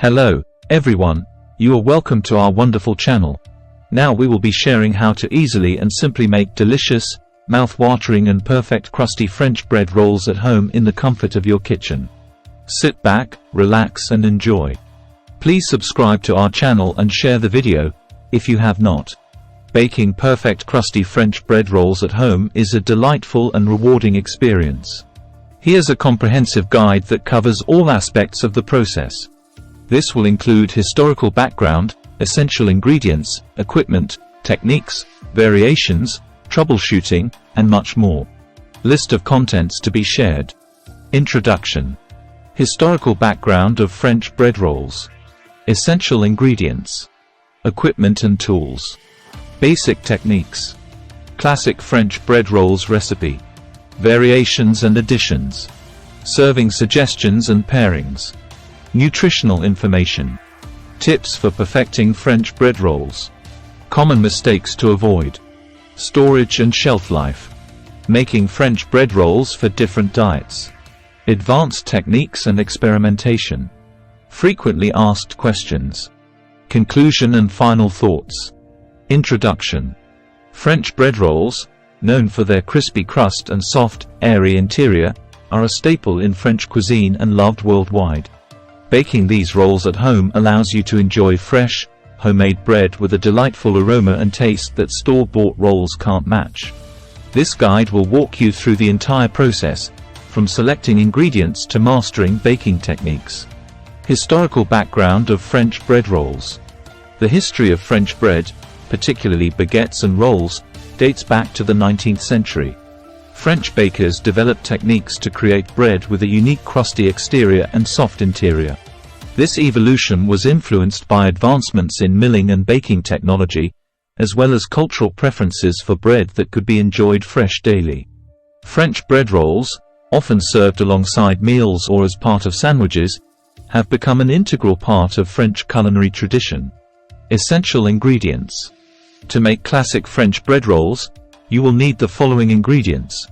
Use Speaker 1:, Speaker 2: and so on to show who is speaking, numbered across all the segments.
Speaker 1: Hello, everyone. You are welcome to our wonderful channel. Now we will be sharing how to easily and simply make delicious, mouth-watering and perfect crusty French bread rolls at home in the comfort of your kitchen. Sit back, relax and enjoy. Please subscribe to our channel and share the video, if you have not. Baking perfect crusty French bread rolls at home is a delightful and rewarding experience. Here's a comprehensive guide that covers all aspects of the process. This will include historical background, essential ingredients, equipment, techniques, variations, troubleshooting, and much more. List of contents to be shared. Introduction. Historical background of French bread rolls. Essential ingredients. Equipment and tools. Basic techniques. Classic French bread rolls recipe. Variations and additions. Serving suggestions and pairings. Nutritional information. Tips for perfecting French bread rolls. Common mistakes to avoid. Storage and shelf life. Making French bread rolls for different diets. Advanced techniques and experimentation. Frequently asked questions. Conclusion and final thoughts. Introduction. French bread rolls, known for their crispy crust and soft, airy interior, are a staple in French cuisine and loved worldwide. Baking these rolls at home allows you to enjoy fresh, homemade bread with a delightful aroma and taste that store-bought rolls can't match. This guide will walk you through the entire process, from selecting ingredients to mastering baking techniques. Historical background of French bread rolls. The history of French bread, particularly baguettes and rolls, dates back to the 19th century. French bakers developed techniques to create bread with a unique crusty exterior and soft interior. This evolution was influenced by advancements in milling and baking technology, as well as cultural preferences for bread that could be enjoyed fresh daily. French bread rolls, often served alongside meals or as part of sandwiches, have become an integral part of French culinary tradition. Essential ingredients. To make classic French bread rolls, you will need the following ingredients.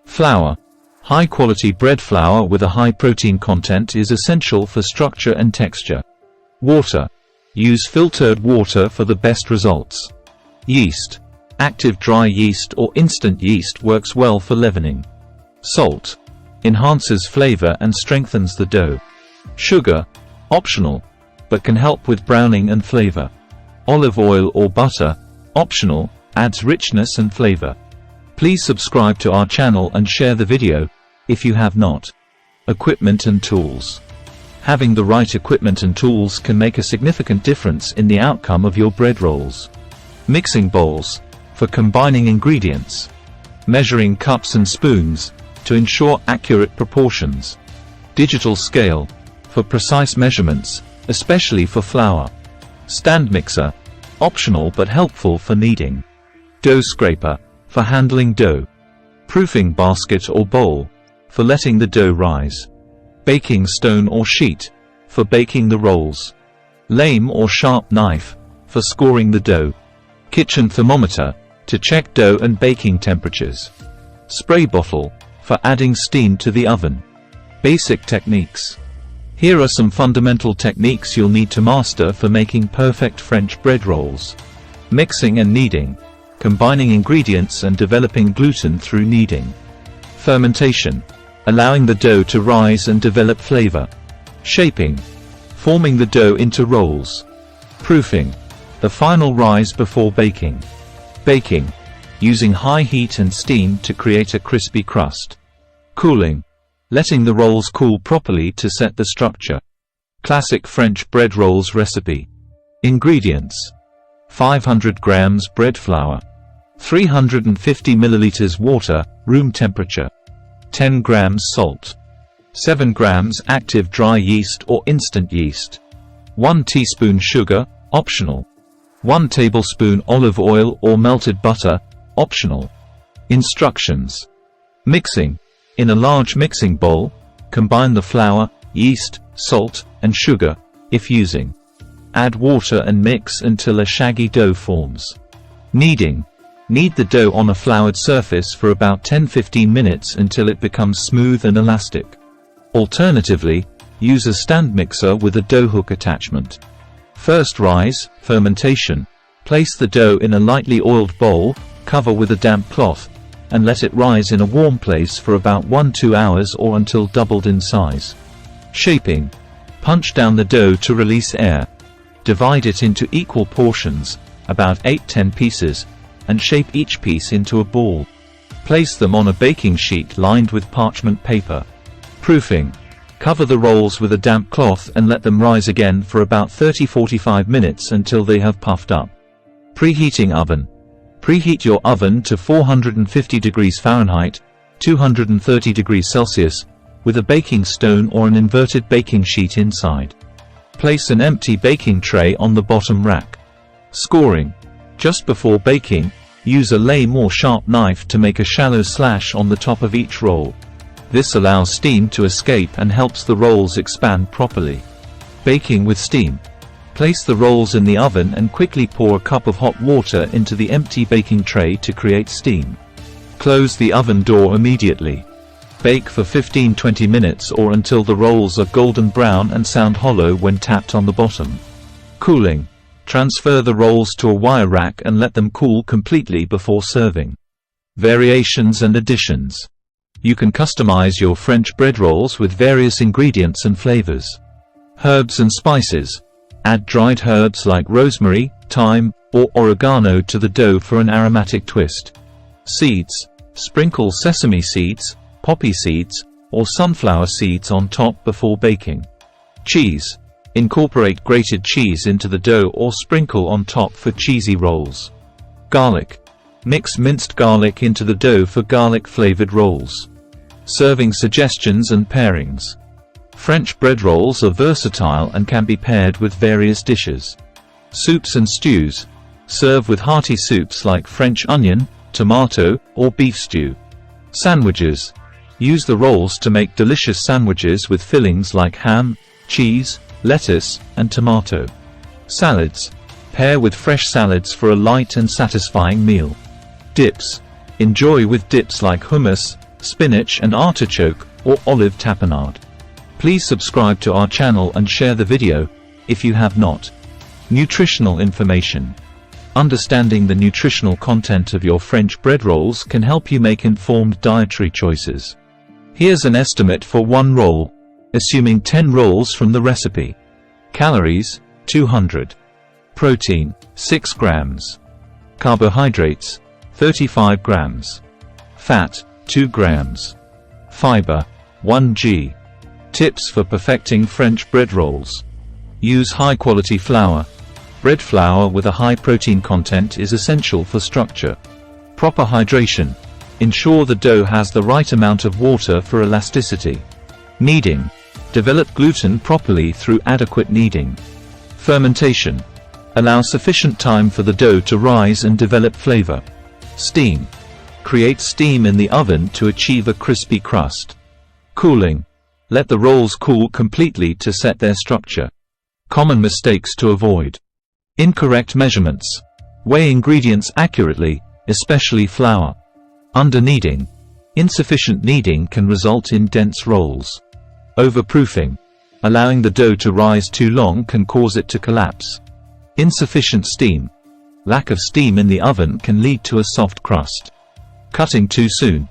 Speaker 1: Flour. High-quality bread flour with a high protein content is essential for structure and texture. Water. Use filtered water for the best results. Yeast. Active dry yeast or instant yeast works well for leavening. Salt. Enhances flavor and strengthens the dough. Sugar. Optional, but can help with browning and flavor. Olive oil or butter. Optional, adds richness and flavor. Please subscribe to our channel and share the video, if you have not. Equipment and tools. Having the right equipment and tools can make a significant difference in the outcome of your bread rolls. Mixing bowls, for combining ingredients. Measuring cups and spoons, to ensure accurate proportions. Digital scale, for precise measurements, especially for flour. Stand mixer, optional but helpful for kneading. Dough scraper, for handling dough. Proofing basket or bowl, for letting the dough rise. Baking stone or sheet, for baking the rolls. Lame or sharp knife, for scoring the dough. Kitchen thermometer, to check dough and baking temperatures. Spray bottle, for adding steam to the oven. Basic techniques. Here are some fundamental techniques you'll need to master for making perfect French bread rolls. Mixing and kneading, combining ingredients and developing gluten through kneading. Fermentation, allowing the dough to rise and develop flavor. Shaping, forming the dough into rolls. Proofing, the final rise before baking. Baking, using high heat and steam to create a crispy crust. Cooling, letting the rolls cool properly to set the structure. Classic French bread rolls recipe. Ingredients. 500 grams bread flour. 350 milliliters water, room temperature. 10 grams salt. 7 grams active dry yeast or instant yeast. 1 teaspoon sugar, optional. 1 tablespoon olive oil or melted butter, optional. Instructions. Mixing. In a large mixing bowl, combine the flour, yeast, salt, and sugar, if using. Add water and mix until a shaggy dough forms. Kneading. Knead the dough on a floured surface for about 10–15 minutes until it becomes smooth and elastic. Alternatively, Use a stand mixer with a dough hook attachment. First rise, fermentation. Place the dough in a lightly oiled bowl, cover with a damp cloth, and let it rise in a warm place for about 1–2 hours or until doubled in size. Shaping. Punch down the dough to release air. Divide it into equal portions, about 8–10 pieces, and shape each piece into a ball. Place them on a baking sheet lined with parchment paper. Proofing. Cover the rolls with a damp cloth and let them rise again for about 30–45 minutes until they have puffed up. Preheating oven. Preheat your oven to 450 degrees Fahrenheit, 230 degrees Celsius, with a baking stone or an inverted baking sheet inside. Place an empty baking tray on the bottom rack. Scoring. Just before baking, use a lame or sharp knife to make a shallow slash on the top of each roll. This allows steam to escape and helps the rolls expand properly. Baking with steam. Place the rolls in the oven and quickly pour a cup of hot water into the empty baking tray to create steam. Close the oven door immediately. Bake for 15–20 minutes or until the rolls are golden brown and sound hollow when tapped on the bottom. Cooling. Transfer the rolls to a wire rack and let them cool completely before serving. Variations and additions. You can customize your French bread rolls with various ingredients and flavors. Herbs and spices. Add dried herbs like rosemary, thyme, or oregano to the dough for an aromatic twist. Seeds. Sprinkle sesame seeds, poppy seeds, or sunflower seeds on top before baking. Cheese. Incorporate grated cheese into the dough or sprinkle on top for cheesy rolls. Garlic. Mix minced garlic into the dough for garlic-flavored rolls. Serving suggestions and pairings. French bread rolls are versatile and can be paired with various dishes. Soups and stews. Serve with hearty soups like French onion, tomato, or beef stew. Sandwiches. Use the rolls to make delicious sandwiches with fillings like ham, cheese, lettuce, and tomato. Salads. Pair with fresh salads for a light and satisfying meal. Dips. Enjoy with dips like hummus, spinach and artichoke, or olive tapenade. Please subscribe to our channel and share the video, if you have not. Nutritional information. Understanding the nutritional content of your French bread rolls can help you make informed dietary choices. Here's an estimate for one roll, assuming 10 rolls from the recipe. Calories, 200. Protein, 6 grams. Carbohydrates, 35 grams. Fat, 2 grams. Fiber, 1 g. Tips for perfecting French bread rolls. Use high-quality flour. Bread flour with a high protein content is essential for structure. Proper hydration. Ensure the dough has the right amount of water for elasticity. Kneading. Develop gluten properly through adequate kneading. Fermentation. Allow sufficient time for the dough to rise and develop flavor. Steam. Create steam in the oven to achieve a crispy crust. Cooling. Let the rolls cool completely to set their structure. Common mistakes to avoid. Incorrect measurements. Weigh ingredients accurately, especially flour. Under-kneading. Insufficient kneading can result in dense rolls. Overproofing. Allowing the dough to rise too long can cause it to collapse. Insufficient steam. Lack of steam in the oven can lead to a soft crust. Cutting too soon.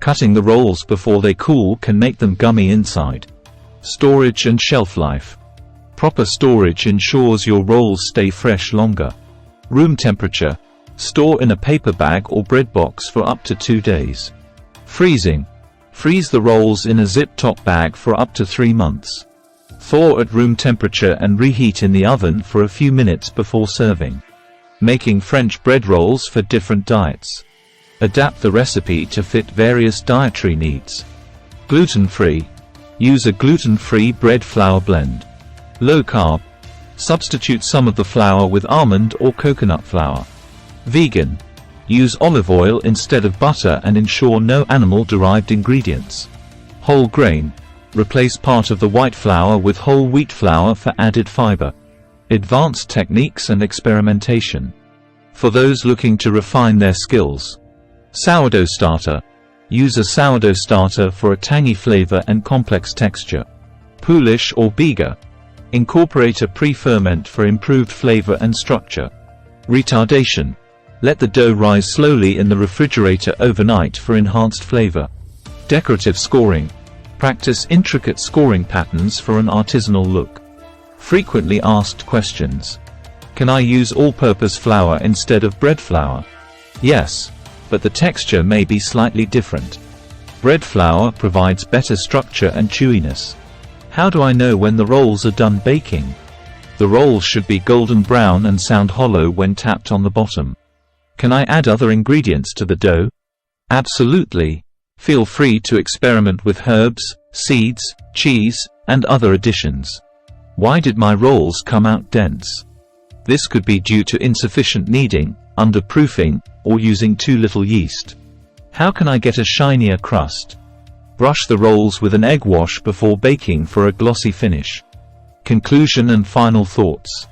Speaker 1: Cutting the rolls before they cool can make them gummy inside. Storage and shelf life. Proper storage ensures your rolls stay fresh longer. Room temperature. Store in a paper bag or bread box for up to 2 days. Freezing. Freeze the rolls in a zip-top bag for up to 3 months. Thaw at room temperature and reheat in the oven for a few minutes before serving. Making French bread rolls for different diets. Adapt the recipe to fit various dietary needs. Gluten-free. Use a gluten-free bread flour blend. Low carb. Substitute some of the flour with almond or coconut flour. Vegan. Use olive oil instead of butter and ensure no animal-derived ingredients. Whole grain. Replace part of the white flour with whole wheat flour for added fiber. Advanced techniques and experimentation. For those looking to refine their skills. Sourdough starter. Use a sourdough starter for a tangy flavor and complex texture. Polish or Bega. Incorporate a pre-ferment for improved flavor and structure. Retardation. Let the dough rise slowly in the refrigerator overnight for enhanced flavor. Decorative scoring. Practice intricate scoring patterns for an artisanal look. Frequently asked questions. Can I use all-purpose flour instead of bread flour? Yes, but the texture may be slightly different. Bread flour provides better structure and chewiness. How do I know when the rolls are done baking? The rolls should be golden brown and sound hollow when tapped on the bottom. Can I add other ingredients to the dough? Absolutely. Feel free to experiment with herbs, seeds, cheese, and other additions. Why did my rolls come out dense? This could be due to insufficient kneading, underproofing, or using too little yeast. How can I get a shinier crust? Brush the rolls with an egg wash before baking for a glossy finish. Conclusion and final thoughts.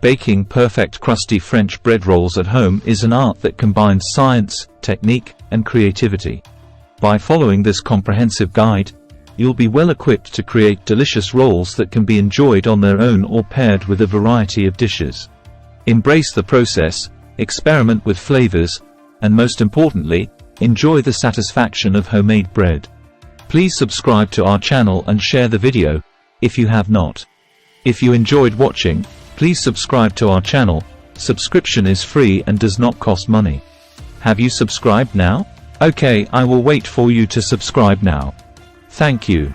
Speaker 1: Baking perfect crusty French bread rolls at home is an art that combines science, technique, and creativity. By following this comprehensive guide, you'll be well equipped to create delicious rolls that can be enjoyed on their own or paired with a variety of dishes. Embrace the process, experiment with flavors, and most importantly, enjoy the satisfaction of homemade bread. Please subscribe to our channel and share the video, if you have not. If you enjoyed watching, please subscribe to our channel. Subscription is free and does not cost money. Have you subscribed now? Okay, I will wait for you to subscribe now. Thank you.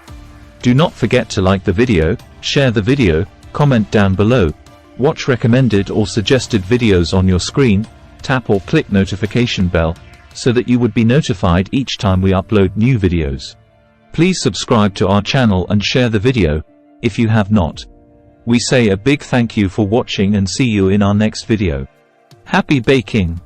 Speaker 1: Do not forget to like the video, share the video, comment down below, watch recommended or suggested videos on your screen, tap or click notification bell, so that you would be notified each time we upload new videos. Please subscribe to our channel and share the video, if you have not. We say a big thank you for watching and see you in our next video. Happy baking!